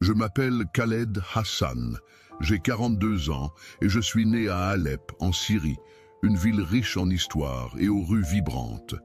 Je m'appelle Khaled Hassan, j'ai 42 ans et je suis né à Alep, en Syrie, une ville riche en histoire et aux rues vibrantes.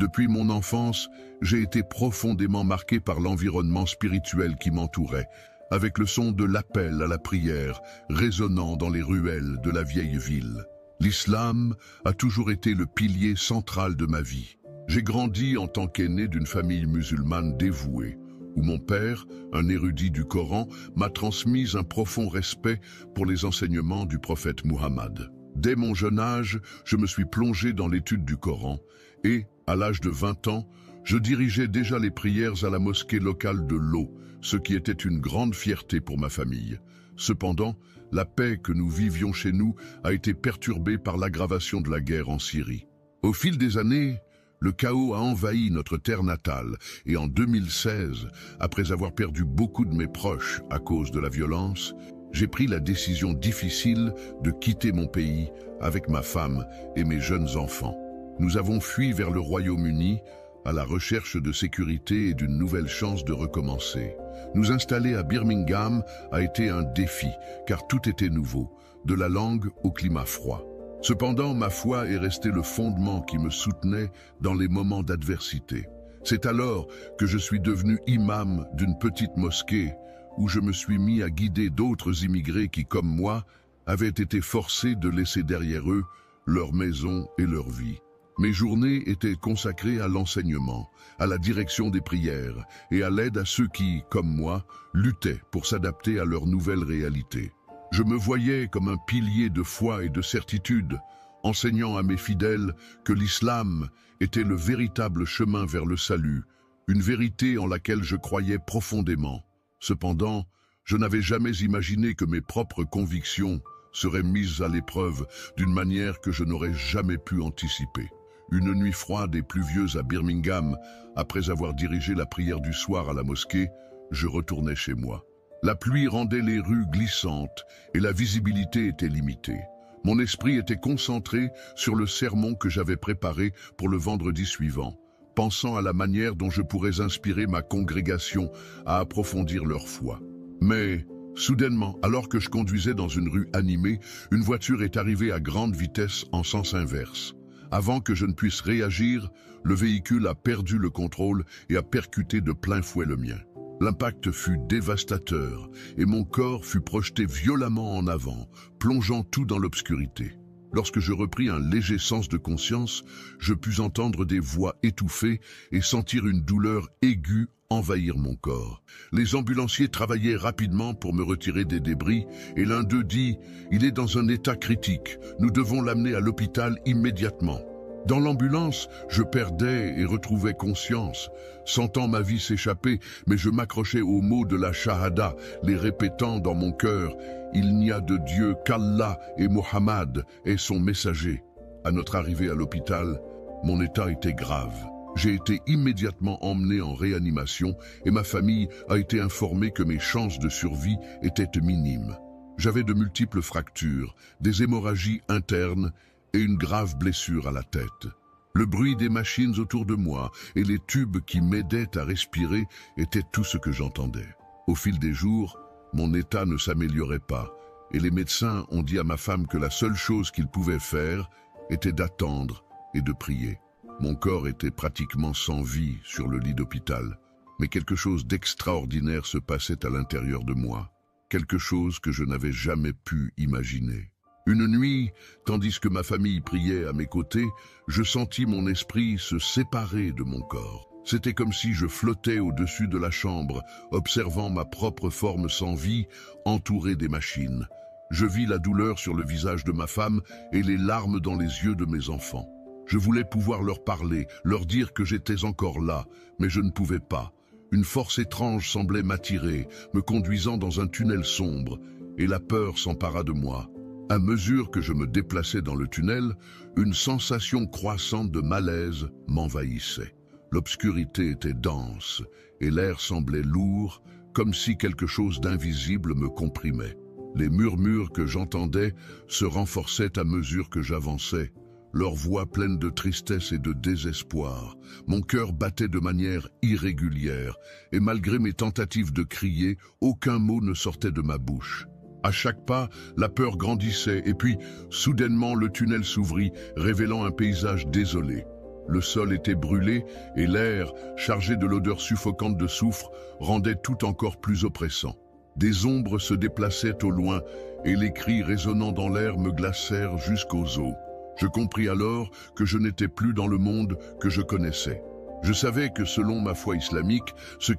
Depuis mon enfance, j'ai été profondément marqué par l'environnement spirituel qui m'entourait, avec le son de l'appel à la prière résonnant dans les ruelles de la vieille ville. L'islam a toujours été le pilier central de ma vie. J'ai grandi en tant qu'aîné d'une famille musulmane dévouée, où mon père, un érudit du Coran, m'a transmis un profond respect pour les enseignements du prophète Muhammad. Dès mon jeune âge, je me suis plongé dans l'étude du Coran et, à l'âge de 20 ans, je dirigeais déjà les prières à la mosquée locale de Lo, ce qui était une grande fierté pour ma famille. Cependant, la paix que nous vivions chez nous a été perturbée par l'aggravation de la guerre en Syrie. Au fil des années, le chaos a envahi notre terre natale et en 2016, après avoir perdu beaucoup de mes proches à cause de la violence, j'ai pris la décision difficile de quitter mon pays avec ma femme et mes jeunes enfants. Nous avons fui vers le Royaume-Uni à la recherche de sécurité et d'une nouvelle chance de recommencer. Nous installer à Birmingham a été un défi, car tout était nouveau, de la langue au climat froid. Cependant, ma foi est restée le fondement qui me soutenait dans les moments d'adversité. C'est alors que je suis devenu imam d'une petite mosquée où je me suis mis à guider d'autres immigrés qui, comme moi, avaient été forcés de laisser derrière eux leur maison et leur vie. Mes journées étaient consacrées à l'enseignement, à la direction des prières et à l'aide à ceux qui, comme moi, luttaient pour s'adapter à leur nouvelle réalité. Je me voyais comme un pilier de foi et de certitude, enseignant à mes fidèles que l'islam était le véritable chemin vers le salut, une vérité en laquelle je croyais profondément. Cependant, je n'avais jamais imaginé que mes propres convictions seraient mises à l'épreuve d'une manière que je n'aurais jamais pu anticiper. Une nuit froide et pluvieuse à Birmingham, après avoir dirigé la prière du soir à la mosquée, je retournais chez moi. La pluie rendait les rues glissantes et la visibilité était limitée. Mon esprit était concentré sur le sermon que j'avais préparé pour le vendredi suivant, pensant à la manière dont je pourrais inspirer ma congrégation à approfondir leur foi. Mais, soudainement, alors que je conduisais dans une rue animée, une voiture est arrivée à grande vitesse en sens inverse. Avant que je ne puisse réagir, le véhicule a perdu le contrôle et a percuté de plein fouet le mien. L'impact fut dévastateur et mon corps fut projeté violemment en avant, plongeant tout dans l'obscurité. Lorsque je repris un léger sens de conscience, je pus entendre des voix étouffées et sentir une douleur aiguë envahir mon corps. Les ambulanciers travaillaient rapidement pour me retirer des débris et l'un d'eux dit « Il est dans un état critique, nous devons l'amener à l'hôpital immédiatement ». Dans l'ambulance, je perdais et retrouvais conscience, sentant ma vie s'échapper, mais je m'accrochais aux mots de la Shahada, les répétant dans mon cœur « Il n'y a de Dieu qu'Allah et Mohammed est son messager ». À notre arrivée à l'hôpital, mon état était grave. J'ai été immédiatement emmené en réanimation et ma famille a été informée que mes chances de survie étaient minimes. J'avais de multiples fractures, des hémorragies internes et une grave blessure à la tête. Le bruit des machines autour de moi et les tubes qui m'aidaient à respirer étaient tout ce que j'entendais. Au fil des jours, mon état ne s'améliorait pas et les médecins ont dit à ma femme que la seule chose qu'ils pouvaient faire était d'attendre et de prier. Mon corps était pratiquement sans vie sur le lit d'hôpital, mais quelque chose d'extraordinaire se passait à l'intérieur de moi, quelque chose que je n'avais jamais pu imaginer. Une nuit, tandis que ma famille priait à mes côtés, je sentis mon esprit se séparer de mon corps. C'était comme si je flottais au-dessus de la chambre, observant ma propre forme sans vie, entourée des machines. Je vis la douleur sur le visage de ma femme et les larmes dans les yeux de mes enfants. Je voulais pouvoir leur parler, leur dire que j'étais encore là, mais je ne pouvais pas. Une force étrange semblait m'attirer, me conduisant dans un tunnel sombre, et la peur s'empara de moi. À mesure que je me déplaçais dans le tunnel, une sensation croissante de malaise m'envahissait. L'obscurité était dense et l'air semblait lourd, comme si quelque chose d'invisible me comprimait. Les murmures que j'entendais se renforçaient à mesure que j'avançais. leur voix pleine de tristesse et de désespoir. Mon cœur battait de manière irrégulière, et malgré mes tentatives de crier, aucun mot ne sortait de ma bouche. À chaque pas, la peur grandissait, et puis, soudainement, le tunnel s'ouvrit, révélant un paysage désolé. Le sol était brûlé, et l'air, chargé de l'odeur suffocante de soufre, rendait tout encore plus oppressant. Des ombres se déplaçaient au loin, et les cris résonnant dans l'air me glacèrent jusqu'aux os. Je compris alors que je n'étais plus dans le monde que je connaissais. Je savais que selon ma foi islamique, ce